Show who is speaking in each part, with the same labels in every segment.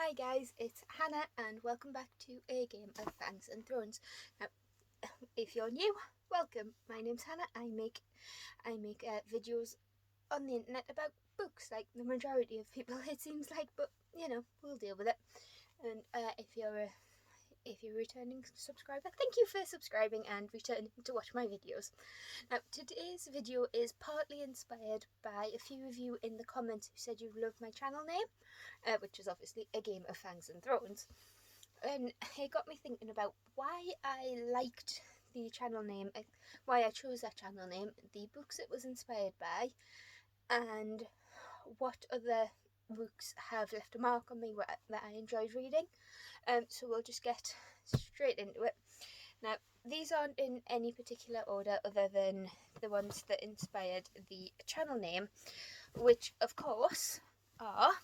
Speaker 1: Hi guys, it's Hannah and welcome back to A Game of Fangs and Thrones. Now, if you're new, welcome. My name's Hannah. I make videos on the internet about books, like the majority of people it seems like, but you know, we'll deal with it. And if you're a returning subscriber, thank you for subscribing and returning to watch my videos. Now, today's video is partly inspired by a few of you in the comments who said you loved my channel name, which is obviously A Game of Fangs and Thrones. And it got me thinking about why I liked the channel name, why I chose that channel name, the books it was inspired by, and what other books have left a mark on me that I enjoyed reading. So we'll just get straight into it. Now, these aren't in any particular order other than the ones that inspired the channel name, which of course are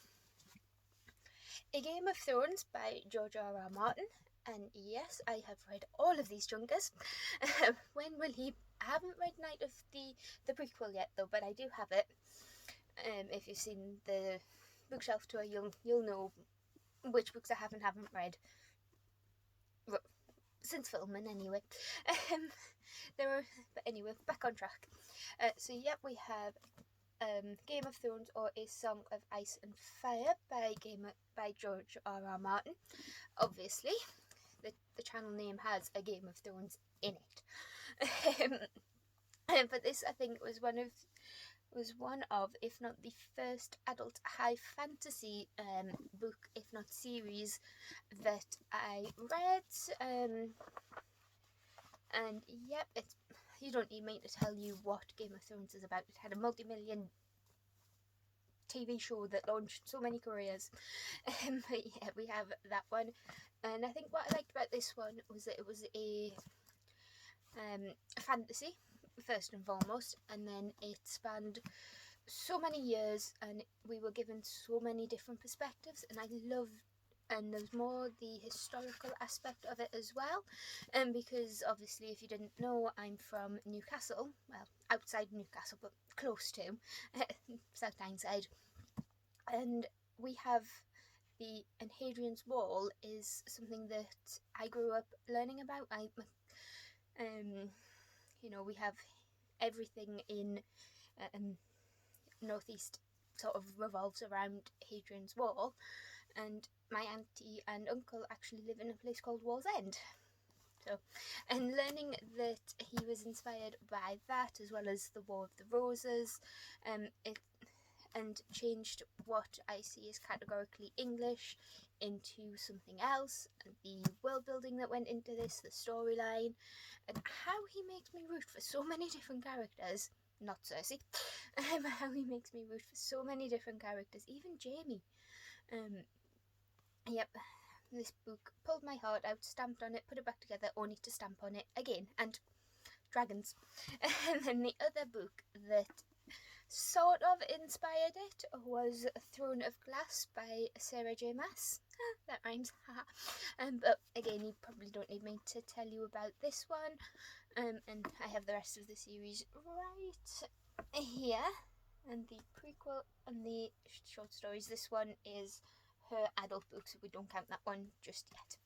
Speaker 1: A Game of Thrones by George R.R. Martin. And yes, I have read all of these junkers. When will he? I haven't read Night of the prequel yet though, but I do have it. If you've seen the bookshelf tour, you'll know which books I haven't read. Since filming anyway. But anyway, back on track. So yeah, we have Game of Thrones, or A Song of Ice and Fire by George R.R. Martin. Obviously, the channel name has a Game of Thrones in it. But this, I think, was one of, if not the first adult high fantasy book, if not series, that I read. And yep, you don't need me to tell you what Game of Thrones is about. It had a multi-million TV show that launched so many careers. But yeah, we have that one. And I think what I liked about this one was that it was a fantasy, first and foremost, and then it spanned so many years and we were given so many different perspectives, and I loved, and there's more the historical aspect of it as well, and because obviously, if you didn't know, I'm from Newcastle, well, outside Newcastle but close to South Tyneside, and we have and Hadrian's Wall is something that I grew up learning about. We have everything in Northeast sort of revolves around Hadrian's Wall, and my auntie and uncle actually live in a place called Wallsend. So, and learning that he was inspired by that, as well as the War of the Roses, and changed what I see as categorically English into something else, and the world building that went into this, the storyline, and how he makes me root for so many different characters. Not Cersei. How he makes me root for so many different characters, even Jaime. Yep, this book pulled my heart out, stamped on it, put it back together, only to stamp on it again, and dragons. And then the other book that sort of inspired it was Throne of Glass by Sarah J. Maas. That rhymes, but again, you probably don't need me to tell you about this one. And I have the rest of the series right here, and the prequel and the short stories. This one is her adult book, so we don't count that one just yet.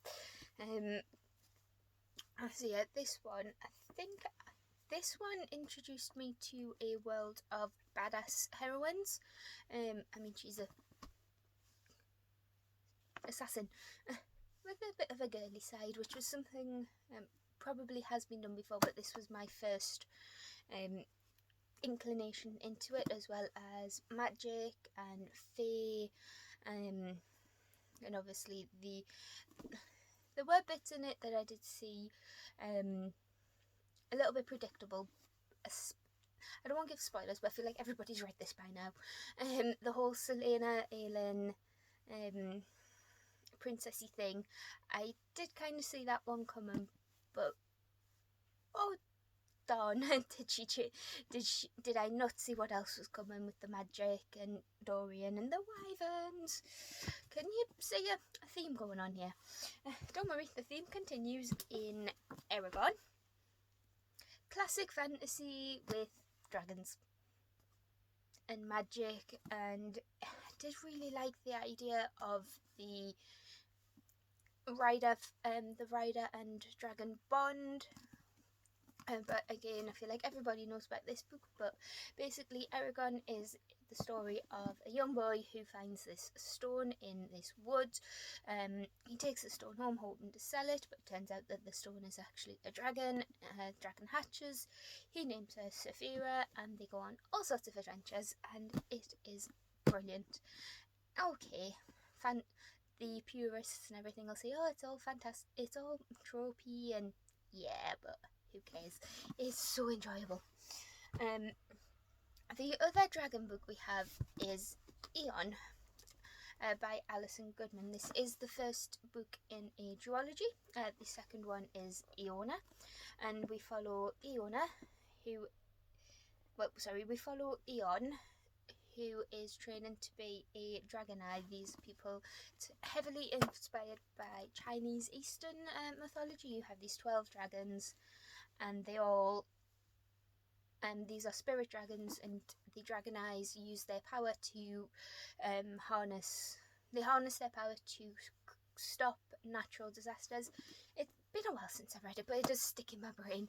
Speaker 1: So yeah, this one, I think this one introduced me to a world of badass heroines. I mean, she's a assassin with a bit of a girly side, which was something probably has been done before, but this was my first inclination into it, as well as magic and fae, and obviously there were bits in it that I did see a little bit predictable. I don't want to give spoilers, but I feel like everybody's read this by now. The whole Selena, Aelin, princessy thing, I did kind of see that one coming, but oh darn, did I not see what else was coming with the magic and Dorian and the wyverns? Can you see a theme going on here? Don't worry, the theme continues in Eragon. Classic fantasy with dragons and magic and did really like the idea of the rider and dragon bond. But again, I feel like everybody knows about this book, but basically Eragon is the story of a young boy who finds this stone in this wood. He takes the stone home hoping to sell it, but it turns out that the stone is actually a dragon. Dragon hatches, he names her Saphira, and they go on all sorts of adventures, and it is brilliant. Okay, the purists and everything will say, oh, it's all fantastic, it's all tropey, and yeah, but who cares? It's so enjoyable. The other dragon book we have is Aeon by Alison Goodman. This is the first book in a duology. The second one is Iona, and we follow Aeon, who is training to be a dragonite. These people, it's heavily inspired by Chinese Eastern mythology. You have these 12 dragons, and they all, these are spirit dragons, and the dragoneyes use their power to harness their power to stop natural disasters. It's been a while since I've read it, but it does stick in my brain.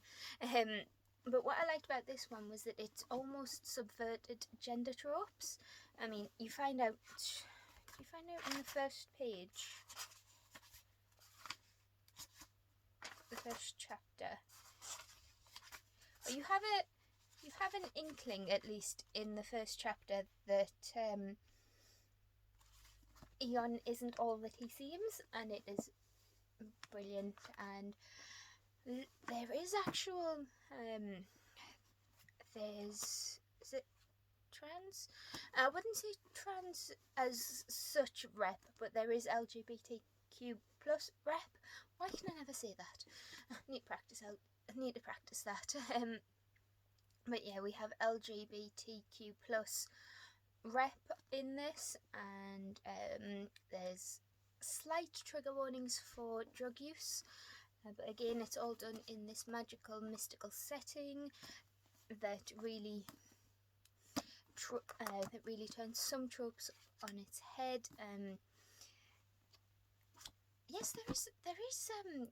Speaker 1: But what I liked about this one was that it's almost subverted gender tropes. I mean, you find out in the first page, the first chapter. You have an inkling, at least in the first chapter, that Aeon isn't all that he seems, and it is brilliant. And there is actual is it trans? I wouldn't say trans as such rep, but there is LGBTQ plus rep. Why can I never say that? I need to practice that. But yeah, we have LGBTQ plus rep in this, and there's slight trigger warnings for drug use. But again, it's all done in this magical, mystical setting that really turns some tropes on its head. Yes, there is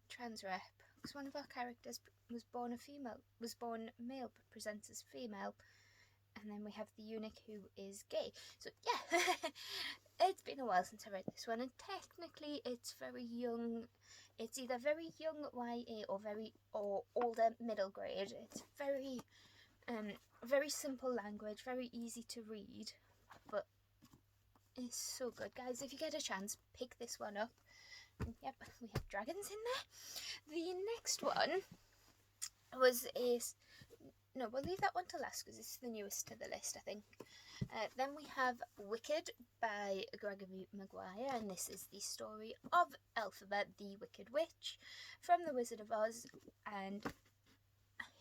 Speaker 1: trans rep, because one of our characters was born male but presents as female, and then we have the eunuch who is gay. So yeah, it's been a while since I read this one, and technically it's very young. It's either very young YA or older middle grade. It's very simple language, very easy to read, but it's so good, guys. If you get a chance, pick this one up. Yep, we have dragons in there. The next one was no, we'll leave that one to last because it's the newest to the list, I think. Then we have Wicked by Gregory Maguire, and this is the story of Elphaba, the Wicked Witch, from The Wizard of Oz. And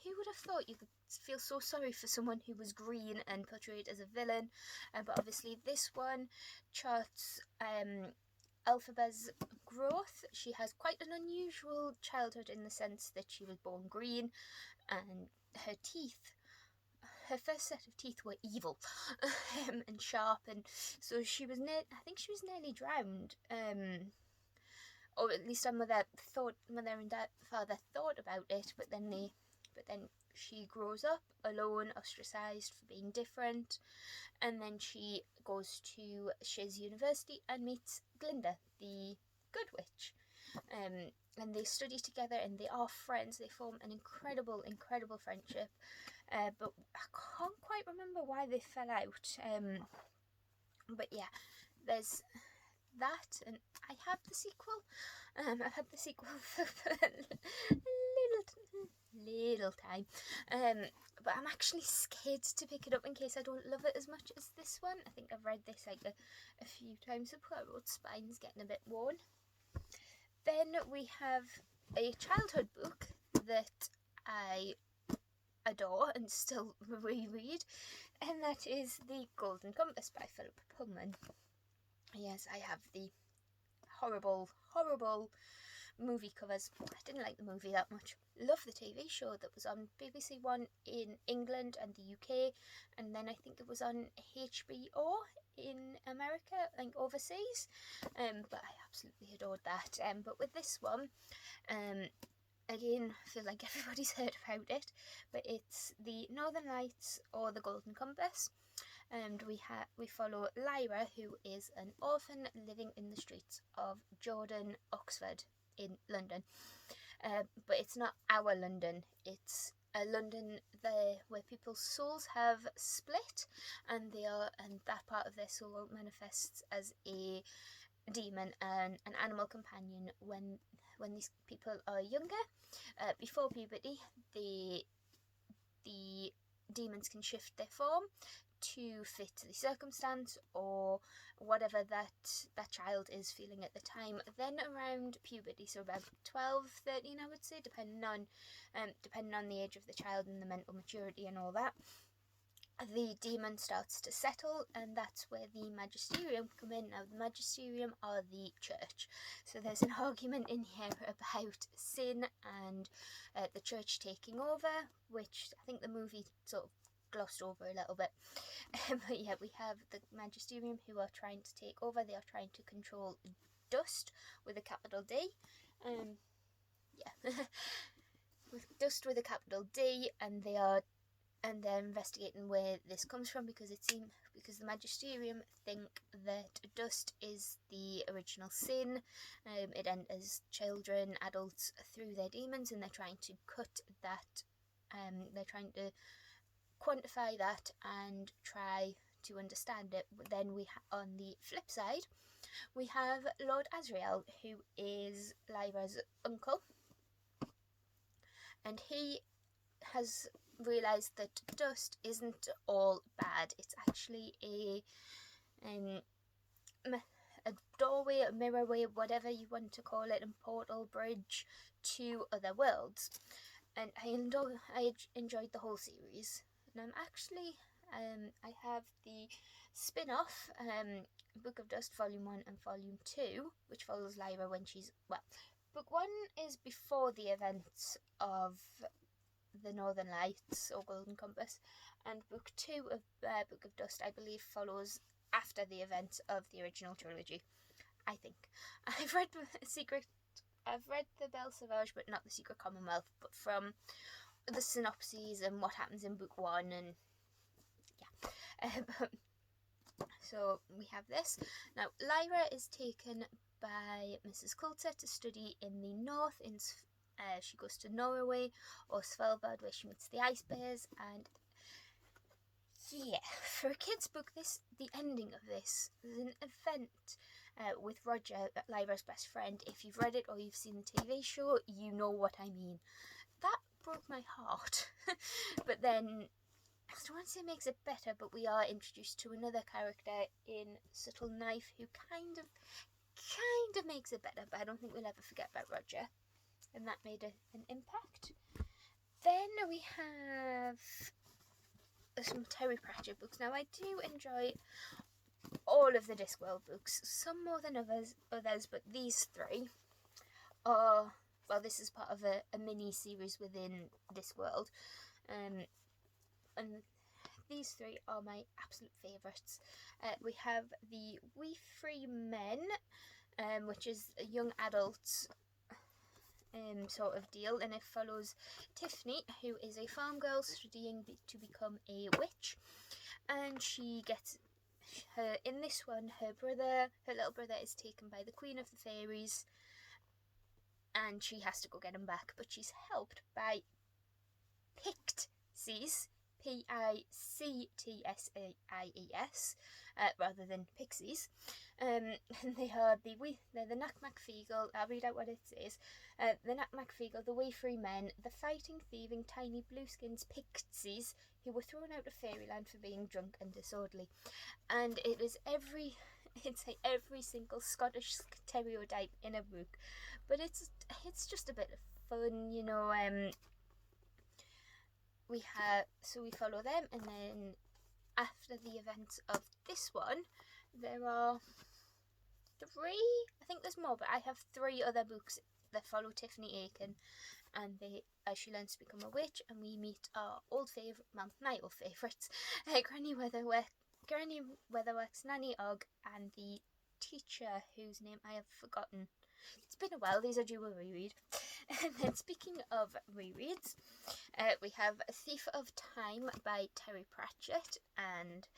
Speaker 1: who would have thought you could feel so sorry for someone who was green and portrayed as a villain? But obviously this one charts Elphaba's growth. She has quite an unusual childhood in the sense that she was born green, and her first set of teeth were evil and sharp, and so I think she was nearly drowned, or at least her mother and father thought about it, but then she grows up alone, ostracized for being different, and then she goes to Shiz University and meets Glinda, the Good Witch. And they study together, and they are friends. They form an incredible friendship. But I can't quite remember why they fell out. But yeah, there's that, and I have the sequel. I've had the sequel for a little time. But I'm actually scared to pick it up in case I don't love it as much as this one. I think I've read this like a few times. The Poirot spine's getting a bit worn. Then we have a childhood book that I adore and still reread, and that is The Golden Compass by Philip Pullman. Yes, I have the horrible movie covers. I didn't like the movie that much. Love the TV show that was on BBC One in England and the UK, and then I think it was on HBO in America, like overseas. But I absolutely adored that. But with this one, again, I feel like everybody's heard about it, but it's the Northern Lights or the Golden Compass. And we follow Lyra, who is an orphan living in the streets of Jordan, Oxford in London. But it's not our London, it's a London there where people's souls have split, and that part of their soul manifests as a demon and an animal companion when these people are younger. Before puberty, the demons can shift their form to fit the circumstance or whatever that child is feeling at the time. Then around puberty, so about 12, 13 I would say, depending on the age of the child and the mental maturity and all that, the demon starts to settle, and that's where the magisterium come in. Now, the magisterium are the church, so there's an argument in here about sin and the church taking over, which I think the movie sort of glossed over a little bit. But yeah, we have the magisterium who are trying to take over. They are trying to control dust with a capital D. With dust with a capital D, and they're investigating where this comes from, because the magisterium think that dust is the original sin. It enters children, adults through their demons, and they're trying to cut that. They're trying to quantify that and try to understand it. But then on the flip side, we have Lord Asriel, who is Lyra's uncle, and he has realised that dust isn't all bad. It's actually a doorway, a mirrorway, whatever you want to call it, a portal, bridge to other worlds. And I enjoyed the whole series. And I'm actually, I have the spin-off, Book of Dust Volume 1 and Volume 2, which follows Lyra when she's, Book 1 is before the events of the Northern Lights or Golden Compass, and Book 2 of Book of Dust, I believe, follows after the events of the original trilogy, I think. I've read the Belle Sauvage, but not the Secret Commonwealth, but from the synopses and what happens in Book 1, and yeah. So we have this. Now, Lyra is taken by Mrs. Coulter to study in the north. She goes to Norway or Svalbard, where she meets the ice bears, and yeah, for a kid's book, the ending of this is an event with Roger, Lyra's best friend. If you've read it or you've seen the TV show, you know what I mean. That broke my heart. But then, I don't want to say makes it better, but we are introduced to another character in Subtle Knife who kind of makes it better, but I don't think we'll ever forget about Roger. And that made an impact. Then we have some Terry Pratchett books. Now, I do enjoy all of the Discworld books, some more than others, but these three are, this is part of a mini-series within Discworld, and these three are my absolute favourites. We have the We Free Men, which is a young adult sort of deal, and it follows Tiffany, who is a farm girl studying to become a witch, and she gets in this one, her little brother is taken by the Queen of the Fairies, and she has to go get him back, but she's helped by Pixies, Pictsies, rather than pixies. And they're the Knock Macfeagle. I'll read out what it says. The Knock Macfeagle, the Way Free Men, the fighting, thieving, tiny blueskins pixies who were thrown out of fairyland for being drunk and disorderly. And it is every single Scottish stereotype in a book, but it's just a bit of fun, you know. We follow them, and then after the events of this one, there are 3, I think there's more, but I have 3 other books that follow Tiffany Aiken, and as she learns to become a witch, and we meet our old favourite, well, my old favourites, Granny Weatherwax, Nanny Ogg, and the teacher whose name I have forgotten. It's been a while, these are due a reread. And then speaking of rereads, we have Thief of Time by Terry Pratchett, and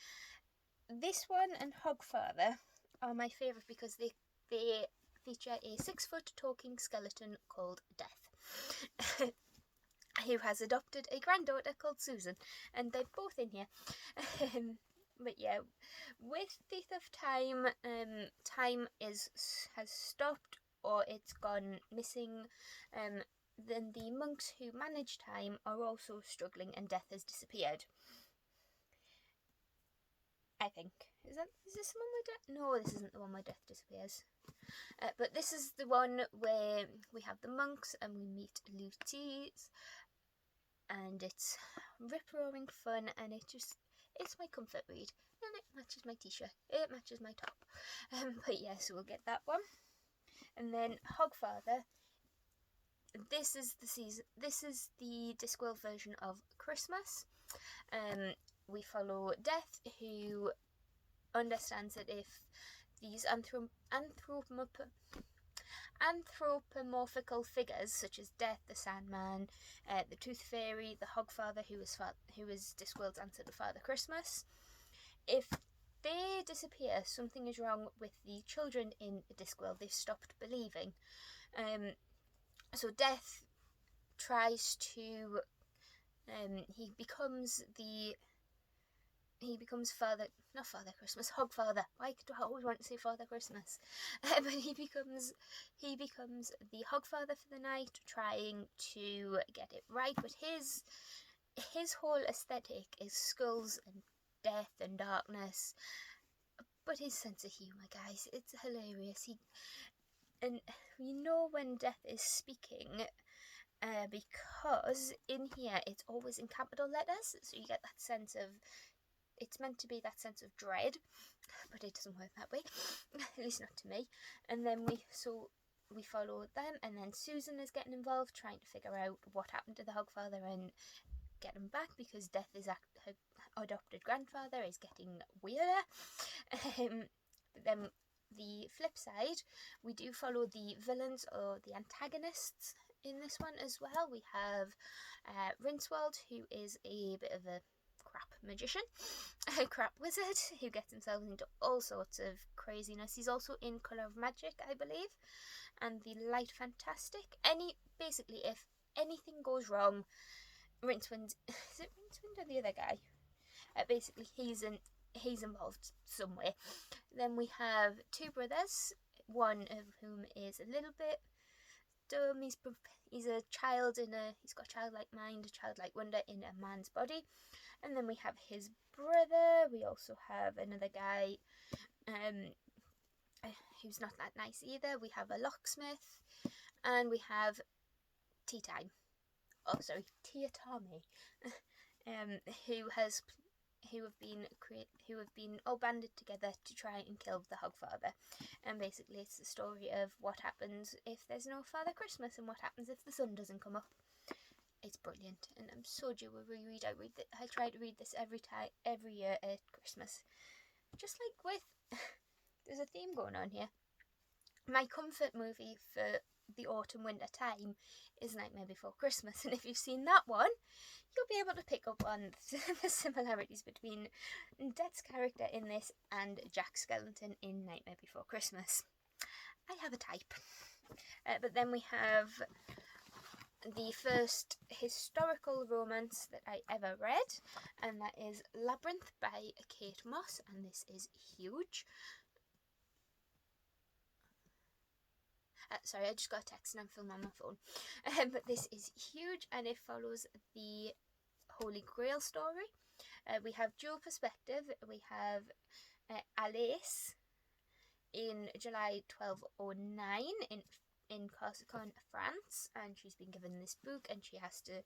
Speaker 1: this one and Hogfather are my favourite because they feature a 6-foot talking skeleton called Death, who has adopted a granddaughter called Susan, and they're both in here. But yeah, with Thief of Time, time has stopped or it's gone missing. Then the monks who manage time are also struggling, and Death has disappeared. I think. Is this the one where Death? No, this isn't the one where Death disappears. But this is the one where we have the monks and we meet Lutis, and it's rip-roaring fun, and it's my comfort read, and it matches my t-shirt, it matches my top. But yeah, so we'll get that one. And then Hogfather, this is the Discworld version of Christmas. We follow Death, who understands that if these anthropomorphical figures such as Death, the Sandman, the Tooth Fairy, the Hogfather, who is Discworld's answer to Father Christmas, if they disappear, something is wrong with the children in Discworld. They've stopped believing. So Death tries to. He becomes not Father Christmas, Hogfather. Why do I always want to say Father Christmas? But he becomes the Hogfather for the night, trying to get it right. But his whole aesthetic is skulls and death and darkness. But his sense of humour, guys, it's hilarious. And we know when Death is speaking, because in here it's always in capital letters, so you get that sense of, it's meant to be that sense of dread, but it doesn't work that way, at least not to me. And then we follow them, and then Susan is getting involved, trying to figure out what happened to the Hogfather and get him back, because Death is her adopted grandfather is getting weirder. Then the flip side, we do follow the villains or the antagonists in this one as well. We have Rincewild, who is a bit of a crap magician, a crap wizard, who gets himself into all sorts of craziness. He's also in Colour of Magic, I believe, and the Light Fantastic. Basically, if anything goes wrong, Rincewind, is it Rincewind or the other guy? Basically, he's involved somewhere. Then we have two brothers, one of whom is a little bit dumb. He's a child he's got a childlike mind, a childlike wonder in a man's body. And then we have his brother. We also have another guy who's not that nice either. We have a locksmith, and we have Tea Tommy, who have been all banded together to try and kill the Hogfather. And basically it's the story of what happens if there's no Father Christmas and what happens if the sun doesn't come up. It's brilliant, and I'm so due a reread. I try to read this every year at Christmas. Just like with there's a theme going on here. My comfort movie for the autumn winter time is Nightmare Before Christmas, and if you've seen that one, you'll be able to pick up on the similarities between Death's character in this and Jack Skellington in Nightmare Before Christmas. I have a type. But then we have the first historical romance that I ever read, and that is Labyrinth by Kate Moss, and this is huge. Sorry, I just got a text and I'm filming on my phone. But this is huge, and it follows the Holy Grail story. We have dual perspective. We have Alice in July 1209 in Corsican, France, and she's been given this book, and she has to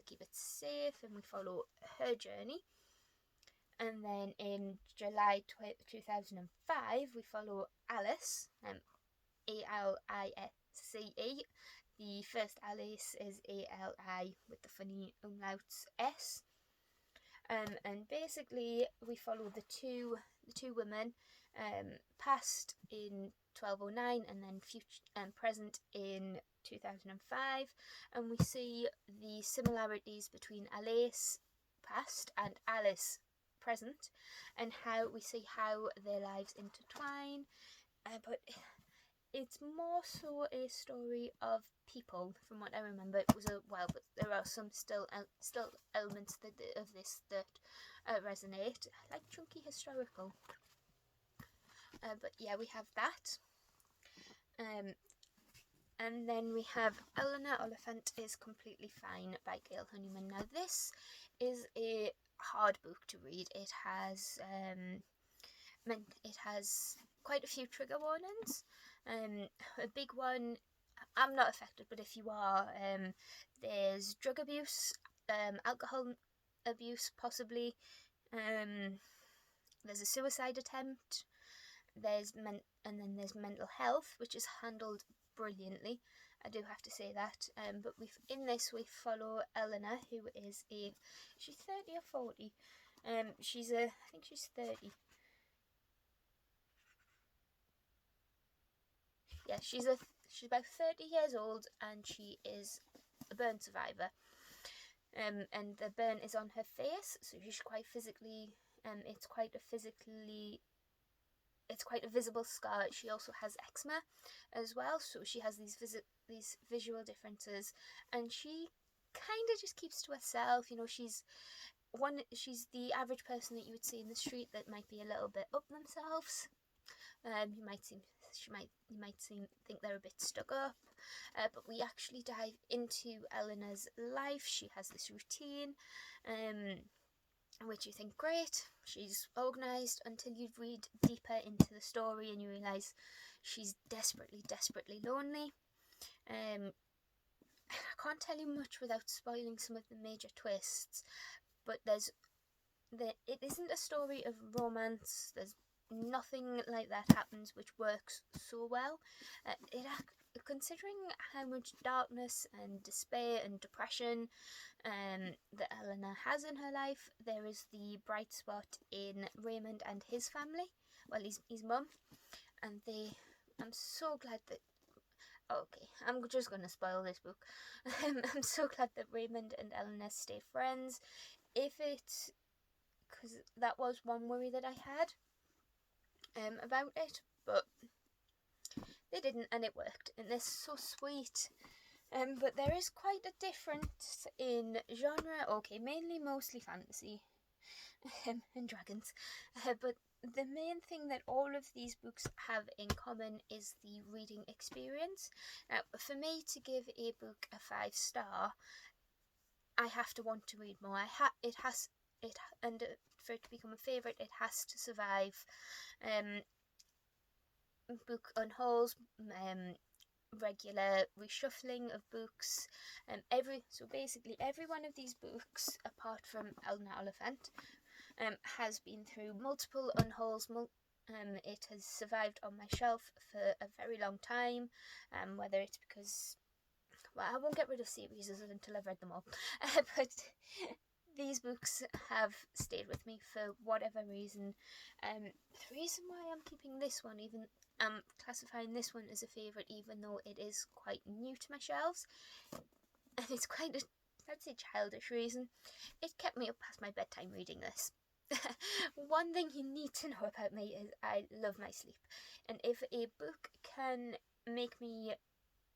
Speaker 1: keep it safe, and we follow her journey. And then in July 2005, we follow Alice, ALISE, A-L-I-C-E. The first Alice is A-L-I with the funny umlauts S. And basically we follow the two women, past in 1209 and then future and present in 2005, and we see the similarities between Alice past and Alice present, and how we see how their lives intertwine. But it's more so a story of people, from what I remember. It was a while, but there are some still elements of this that resonate, like chunky historical. But yeah, we have that. And then we have Eleanor Oliphant is Completely Fine by Gail Honeyman. Now this is a hard book to read. It has quite a few trigger warnings. A big one, I'm not affected, but if you are, there's drug abuse, alcohol abuse possibly, there's a suicide attempt, and then there's mental health, which is handled brilliantly, I do have to say that. But in this we follow Eleanor, who is she's 30 or 40. I think she's 30. Yeah, she's about 30 years old, and she is a burn survivor. And the burn is on her face, so she's quite physically. It's quite a visible scar. She also has eczema as well, so she has these visual differences, and she kind of just keeps to herself. You know, she's the average person that you would see in the street that might be a little bit up themselves. You might think they're a bit stuck up, but we actually dive into Eleanor's life. She has this routine, which you think, great, she's organised, until you read deeper into the story and you realise she's desperately lonely. I can't tell you much without spoiling some of the major twists, but it isn't a story of romance. There's nothing like that happens, which works so well. Considering how much darkness and despair and depression that Eleanor has in her life, there is the bright spot in Raymond and his family. Well, his mum, and I'm so glad that. Okay, I'm just going to spoil this book. I'm so glad that Raymond and Eleanor stay friends. Because that was one worry that I had about it, but they didn't, and it worked, and they're so sweet. But there is quite a difference in genre. Okay, mostly fantasy and dragons, but the main thing that all of these books have in common is the reading experience. Now, for me to give a book a 5-star, I have to want to read more. And for it to become a favourite, it has to survive book unhauls, regular reshuffling of books, so basically every one of these books, apart from Eleanor Oliphant, has been through multiple unhauls. It has survived on my shelf for a very long time, whether it's because, well, I won't get rid of series until I've read them all, but these books have stayed with me for whatever reason. The reason why I'm keeping this one, I'm classifying this one as a favourite, even though it is quite new to my shelves, and it's quite I'd say childish reason. It kept me up past my bedtime reading this. One thing you need to know about me is I love my sleep, and if a book can make me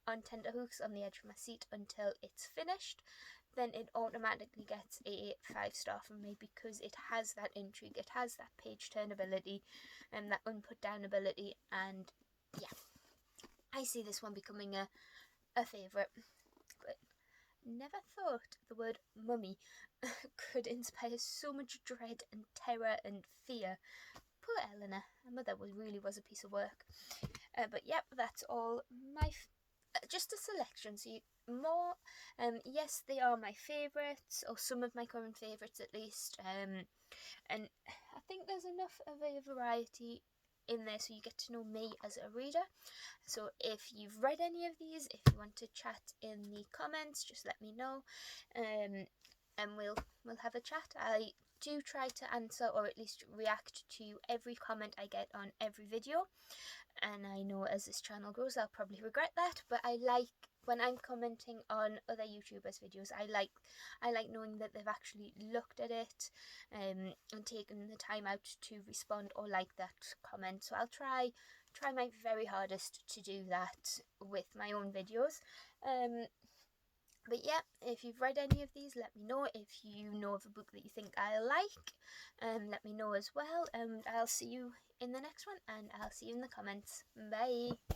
Speaker 1: on tenterhooks on the edge of my seat until it's finished, then it automatically gets a 5-star from me, because it has that intrigue, it has that page turn ability, and that unput down ability, and yeah, I see this one becoming a favourite. But never thought the word mummy could inspire so much dread and terror and fear. Poor Eleanor, her mother really was a piece of work. But yep, that's all my just a selection. So more, yes, they are my favourites, or some of my current favourites at least. And I think there's enough of a variety in there so you get to know me as a reader. So if you've read any of these, if you want to chat in the comments, just let me know, and we'll have a chat. I do try to answer, or at least react to, every comment I get on every video, and I know as this channel grows I'll probably regret that, but I like when I'm commenting on other YouTubers' videos, I like knowing that they've actually looked at it and taken the time out to respond or like that comment. So I'll try my very hardest to do that with my own videos. But yeah, if you've read any of these, let me know. If you know of a book that you think I like, let me know as well. And I'll see you in the next one, and I'll see you in the comments. Bye.